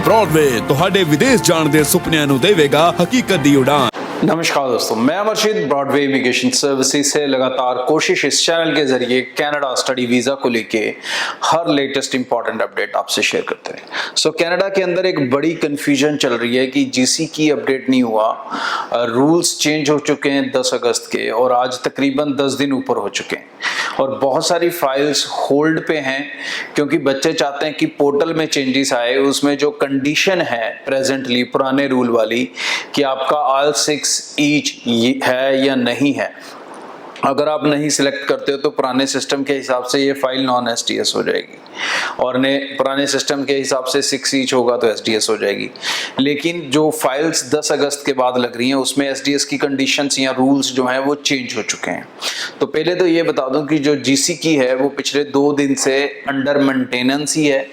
Broadway ਤੁਹਾਡੇ ਵਿਦੇਸ਼ ਜਾਣ ਦੇ ਸੁਪਨਿਆਂ ਨੂੰ ਦੇਵੇਗਾ ਹਕੀਕਤ ਦੀ ਉਡਾਨ। नमस्कार दोस्तों, मैं अमरशीद ब्रॉडवे इमिग्रेशन सर्विसेज से लगातार कोशिश इस चैनल के जरिए कनाडा स्टडी वीज़ा को लेके हर लेटेस्ट इंपॉर्टेंट अपडेट आपसे शेयर करते हैं। सो कनाडा के अंदर एक बड़ी कंफ्यूजन चल रही है कि जीसी की अपडेट नहीं हुआ, रूल्स चेंज हो चुके हैं 10 अगस्त के और आज तकरीबन 10 दिन ऊपर हो चुके हैं और बहुत सारी फाइल्स होल्ड पे हैं क्योंकि बच्चे चाहते हैं कि पोर्टल में चेंजेस आए। उसमें जो कंडीशन है प्रेजेंटली पुराने रूल वाली कि आपका IELTS ईच है या नहीं है, अगर आप नहीं सिलेक्ट करते हो तो पुराने सिस्टम के हिसाब से ये फाइल नॉन STS हो जाएगी और पुराने सिस्टम के हिसाब से 6 ईच होगा तो SDS हो जाएगी। लेकिन जो फाइल्स 10 अगस्त के बाद लग रही हैं उसमें SDS की कंडीशंस या रूल्स जो हैं वो चेंज हो चुके हैं। तो पहले तो ये बता दूं कि जो GC की है वो पिछले 2 दिन से अंडर मेंटेनेंस ही है,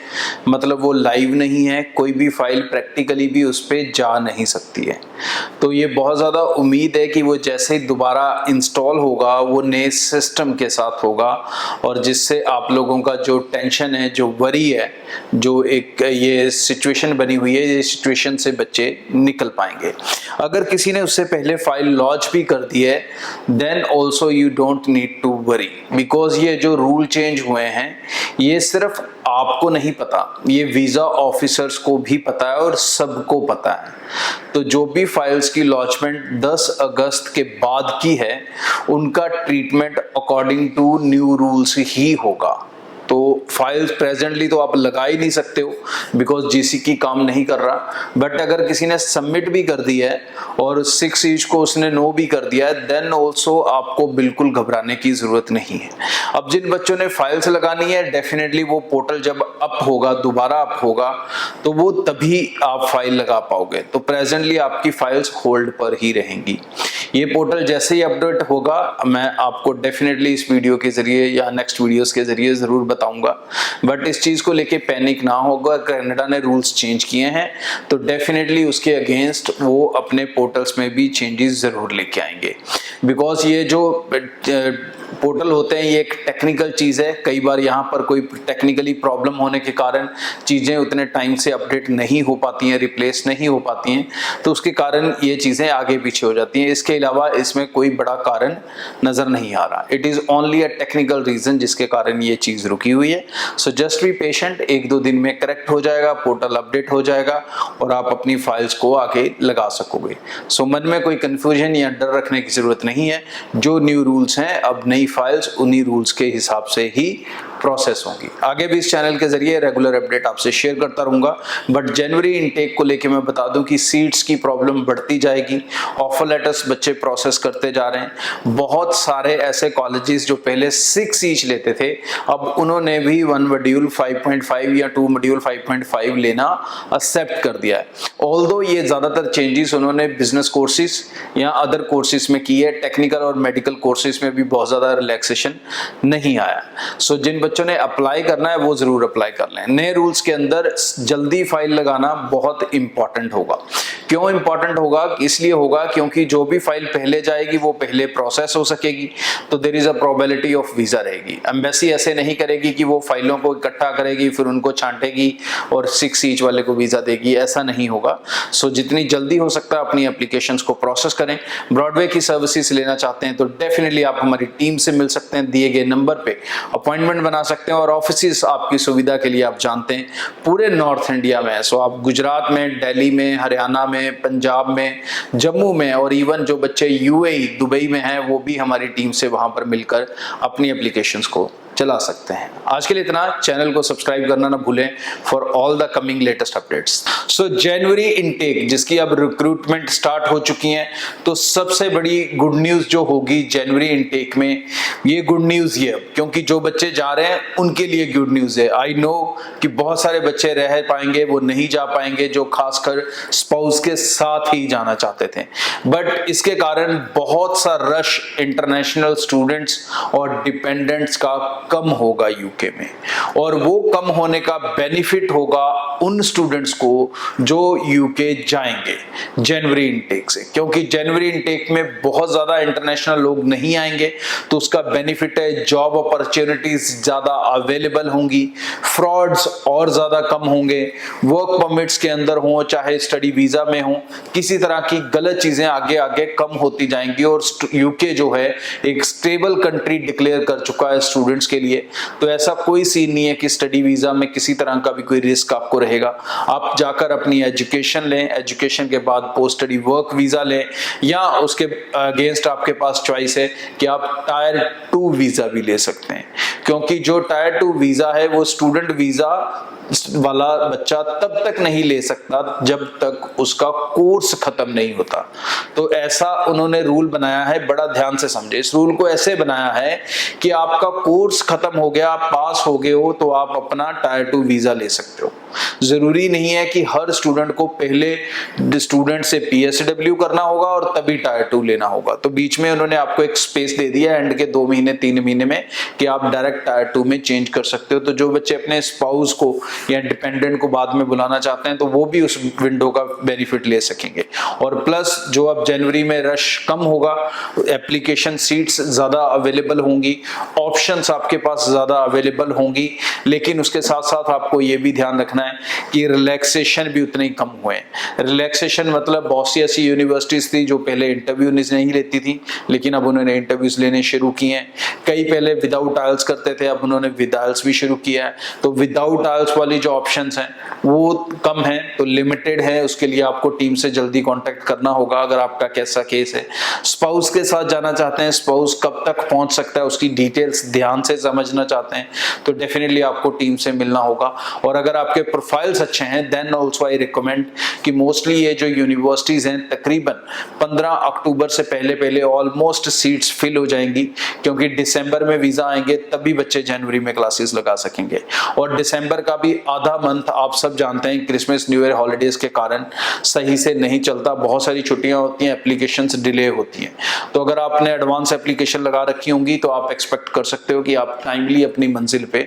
मतलब वो लाइव नहीं है, कोई भी फाइल प्रैक्टिकली भी उस पर जा नहीं सकती है। तो ये बहुत ज़्यादा उम्मीद है कि वो जैसे ही दोबारा इंस्टॉल होगा वो नए सिस्टम के साथ होगा और जिससे आप लोगों का जो टेंशन है, जो वरी है, जो एक ये सिचुएशन बनी हुई है, ये सिचुएशन से बच्चे निकल पाएंगे। अगर किसी ने उससे पहले फाइल लॉन्च भी कर दी है then also you don't need to worry, because ये जो रूल चेंज हुए हैं ये सिर्फ आपको नहीं पता, ये वीज़ा ऑफिसर्स को भी पता है और सबको पता है। तो जो भी फाइल्स की लॉन्चमेंट 10 अगस्त के बाद की है उनका treatment according to new rules ही होगा। तो फाइल्स प्रेजेंटली तो आप लगा ही नहीं सकते हो बिकॉज GC की काम नहीं कर रहा, बट अगर किसी ने सबमिट भी कर दिया है और 6 ईच को उसने नो भी कर दिया है देन ऑल्सो आपको बिल्कुल घबराने की जरूरत नहीं है। अब जिन बच्चों ने फाइल्स लगानी है डेफिनेटली वो पोर्टल जब अप होगा, दोबारा अप होगा, तो वो तभी आप फाइल लगा पाओगे। तो प्रेजेंटली आपकी फाइल्स होल्ड पर ही रहेंगी। ये पोर्टल जैसे ही अपडेट होगा मैं आपको डेफिनेटली इस वीडियो के जरिए या नेक्स्ट वीडियोस के जरिए जरूर बताऊंगा, बट इस चीज को लेके पैनिक ना होगा। कनाडा ने रूल्स चेंज किए हैं तो डेफिनेटली उसके अगेंस्ट वो अपने पोर्टल्स में भी चेंजेस जरूर लेके आएंगे, बिकॉज ये जो पोर्टल होते हैं ये एक टेक्निकल चीज़ है। कई बार यहाँ पर कोई टेक्निकली प्रॉब्लम होने के कारण चीज़ें उतने टाइम से अपडेट नहीं हो पाती हैं, रिप्लेस नहीं हो पाती हैं, तो उसके कारण ये चीज़ें आगे पीछे हो जाती हैं। इसके अलावा इसमें कोई बड़ा कारण नज़र नहीं आ रहा। It is only a technical reason जिसके कारण ये चीज़ रुकी हुई है। सो जस्ट बी पेशेंट, 1-2 दिन में करेक्ट हो जाएगा, पोर्टल अपडेट हो जाएगा और आप अपनी फाइल्स को आगे लगा सकोगे। सो मन में कोई कन्फ्यूजन या डर रखने की ज़रूरत नहीं है। जो न्यू रूल्स हैं अब नई फाइल्स उन्हीं रूल्स के हिसाब से ही प्रोसेस होंगी। आगे भी इस चैनल के जरिए रेगुलर अपडेट आपसे शेयर करता रहूंगा, बट जनवरी इनटेक को लेके मैं बता दूं कि सीट्स की प्रॉब्लम बढ़ती जाएगी। ऑफर लेटर्स बच्चे प्रोसेस करते जा रहे हैं। बहुत सारे ऐसे कॉलेजेस जो पहले 6 ईच लेते थे अब उन्होंने भी 1 मॉड्यूल 5.5 या 2 मॉड्यूल 5.5 लेना एक्सेप्ट कर दिया है। ऑल्दो ये ज्यादातर चेंजेस उन्होंने बिजनेस कोर्सेज या अदर कोर्सेज में की है, टेक्निकल और मेडिकल कोर्सेज में भी बहुत ज्यादा रिलैक्सेशन नहीं आया। सो जिन बच्चों ने अप्लाई करना है वो जरूर अप्लाई कर लें। नए रूल्स के अंदर जल्दी फाइल लगाना बहुत इंपॉर्टेंट होगा। क्यों इंपॉर्टेंट होगा? इसलिए होगा क्योंकि जो भी फाइल पहले जाएगी वो पहले प्रोसेस हो सकेगी, तो there is a probability of visa रहेगी। एम्बेसी ऐसे नहीं करेगी कि वो फाइलों को इकट्ठा करेगी फिर उनको छांटेगी और 6 ईच वाले को वीजा देगी, ऐसा नहीं होगा। सो जितनी जल्दी हो सकता है अपनी एप्लीकेशंस को प्रोसेस करें। ब्रॉडवे की सर्विसेज लेना चाहते हैं तो डेफिनेटली आप हमारी टीम से मिल सकते हैं, दिए गए नंबर पे अपॉइंटमेंट बना सकते हैं और ऑफिस आपकी सुविधा के लिए आप जानते हैं पूरे नॉर्थ इंडिया में। सो आप गुजरात में, दिल्ली में, हरियाणा में, पंजाब में, जम्मू में और इवन जो बच्चे UAE दुबई में हैं वो भी हमारी टीम से वहां पर मिलकर अपनी एप्लीकेशंस को चला सकते हैं। आज के लिए इतना। चैनल को सब्सक्राइब करना ना भूलें for all the coming latest updates. So January intake जिसकी अब रिक्रूटमेंट स्टार्ट हो चुकी है, तो सबसे बड़ी गुड न्यूज जो होगी जनवरी इनटेक में, ये गुड न्यूज ये क्योंकि जो बच्चे जा रहे हैं उनके लिए गुड न्यूज है। आई नो कि बहुत सारे बच्चे रह पाएंगे, वो नहीं जा पाएंगे जो खासकर स्पाउस के साथ ही जाना चाहते थे, बट इसके कारण बहुत सा रश इंटरनेशनल स्टूडेंट्स और डिपेंडेंट्स का कम होगा यूके में, और वो कम होने का बेनिफिट होगा उन स्टूडेंट्स को जो यूके जाएंगे जनवरी इनटेक से, क्योंकि जनवरी इनटेक में बहुत ज्यादा इंटरनेशनल लोग नहीं आएंगे, तो उसका बेनिफिट है जॉब अपॉर्चुनिटीज ज्यादा अवेलेबल होंगी, फ्रॉड्स और ज्यादा कम होंगे, वर्क परमिट्स के अंदर हो चाहे स्टडी वीजा में हो, किसी तरह की गलत चीजें आगे आगे कम होती जाएंगी। और यूके जो है एक स्टेबल कंट्री डिक्लेयर कर चुका है स्टूडेंट्स के लिए, तो ऐसा कोई सीन नहीं है कि स्टडी वीजा में किसी तरह का भी कोई रिस्क आपको रहेगा। आप जाकर अपनी एजुकेशन लें, एजुकेशन के बाद पोस्ट स्टडी वर्क वीजा लें, या उसके अगेंस्ट आपके पास चॉइस है कि आप टायर 2 वीजा भी ले सकते हैं, क्योंकि जो टायर 2 वीजा है वो स्टूडेंट वीजा वाला बच्चा तब तक नहीं ले सकता जब तक उसका कोर्स खत्म नहीं होता। तो ऐसा उन्होंने रूल बनाया है, बड़ा ध्यान से समझे। इस रूल को ऐसे बनाया है कि आपका कोर्स खत्म हो गया, आप पास हो गए हो, तो आप अपना टायर 2 वीजा ले सकते हो। जरूरी नहीं है कि हर स्टूडेंट को पहले स्टूडेंट से पीएसडब्ल्यू करना होगा और तभी टायर 2 लेना होगा। तो बीच में उन्होंने आपको एक स्पेस दे दिया एंड के 2 महीने 3 महीने में कि आप डायरेक्ट टायर 2 में चेंज कर सकते हो। तो जो बच्चे अपने स्पाउस को या डिपेंडेंट को बाद में बुलाना चाहते हैं तो वो भी उस विंडो का बेनिफिट ले सकेंगे। और प्लस जो अब जनवरी में रश कम होगा, एप्लीकेशन सीट्स ज्यादा अवेलेबल होंगी, ऑप्शंस आपके पास ज्यादा अवेलेबल होंगी, लेकिन उसके साथ साथ आपको ये भी ध्यान रखना है कि रिलैक्सेशन भी उतने ही कम हुए। रिलैक्सेशन मतलब बहुत सी ऐसी यूनिवर्सिटीज थी जो पहले इंटरव्यू नहीं लेती थी, लेकिन अब उन्होंने इंटरव्यूज लेने शुरू किए हैं। कई पहले विदाउट आइल्स करते थे, अब उन्होंने विद आइल्स भी शुरू किया है। तो विदाउट आइल्स वाली जो ऑप्शंस हैं वो कम है, तो लिमिटेड है। उसके लिए आपको टीम से जल्दी कांटेक्ट करना होगा अगर आपका कैसा केस है। स्पाउस के साथ जाना चाहते हैं, स्पाउस कब तक पहुंच सकता है उसकी डिटेल्स ध्यान से समझना चाहते हैं, तो डेफिनेटली आपको टीम से मिलना होगा। और अगर आपके प्रोफाइल्स अच्छे हैं देन ऑल्सो आई रिकमेंड कि मोस्टली ये जो यूनिवर्सिटीज हैं तकरीबन 15 अक्टूबर से पहले ऑलमोस्ट सीट्स फिल हो जाएंगी, क्योंकि दिसंबर में वीजा आएंगे तभी बच्चे जनवरी में क्लासेस लगा सकेंगे। और दिसंबर का भी आधा मंथ आप सब जानते हैं क्रिसमस न्यू ईयर हॉलीडेज के कारण सही से नहीं चलता, बहुत सारी छुट्टियां होती हैं, एप्लीकेशंस डिले होती हैं। तो अगर आपने एडवांस एप्लीकेशन लगा रखी होंगी तो आप एक्सपेक्ट कर सकते हो कि आप टाइमली अपनी मंजिल पे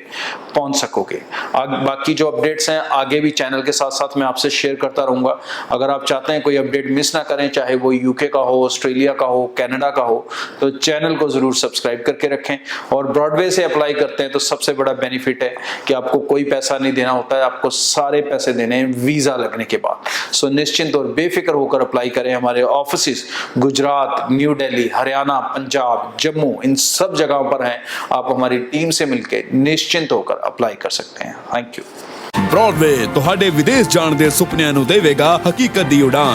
पहुंच सकोगे। बाकी जो अपडेट्स हैं आगे भी चैनल के साथ साथ मैं आपसे शेयर करता रहूंगा। अगर आप चाहते हैं कोई अपडेट मिस ना करें, चाहे वो यूके का हो, ऑस्ट्रेलिया का हो, कनाडा का हो, तो चैनल को जरूर सब्सक्राइब करके रखें। और ब्रॉडवे से अप्लाई करते हैं तो सबसे बड़ा बेनिफिट है कि आपको कोई पैसा नहीं देना होता है, आपको सारे पैसे देने हैं वीजा लगने के बाद। सो निश्चिंत और बेफिक्र होकर अप्लाई करें। हमारे ऑफिस गुजरात, न्यू दिल्ली, हरियाणा, पंजाब, जम्मू, इन सब जगहों पर हैं। आप हमारी टीम से मिलकर निश्चिंत होकर अप्लाई कर सकते हैं। Thank you. ब्रॉडवे ਤੁਹਾਡੇ ਵਿਦੇਸ਼ ਜਾਣ ਦੇ ਸੁਪਨਿਆਂ ਨੂੰ ਦੇਵੇਗਾ ਹਕੀਕਤ ਦੀ ਉਡਾਨ।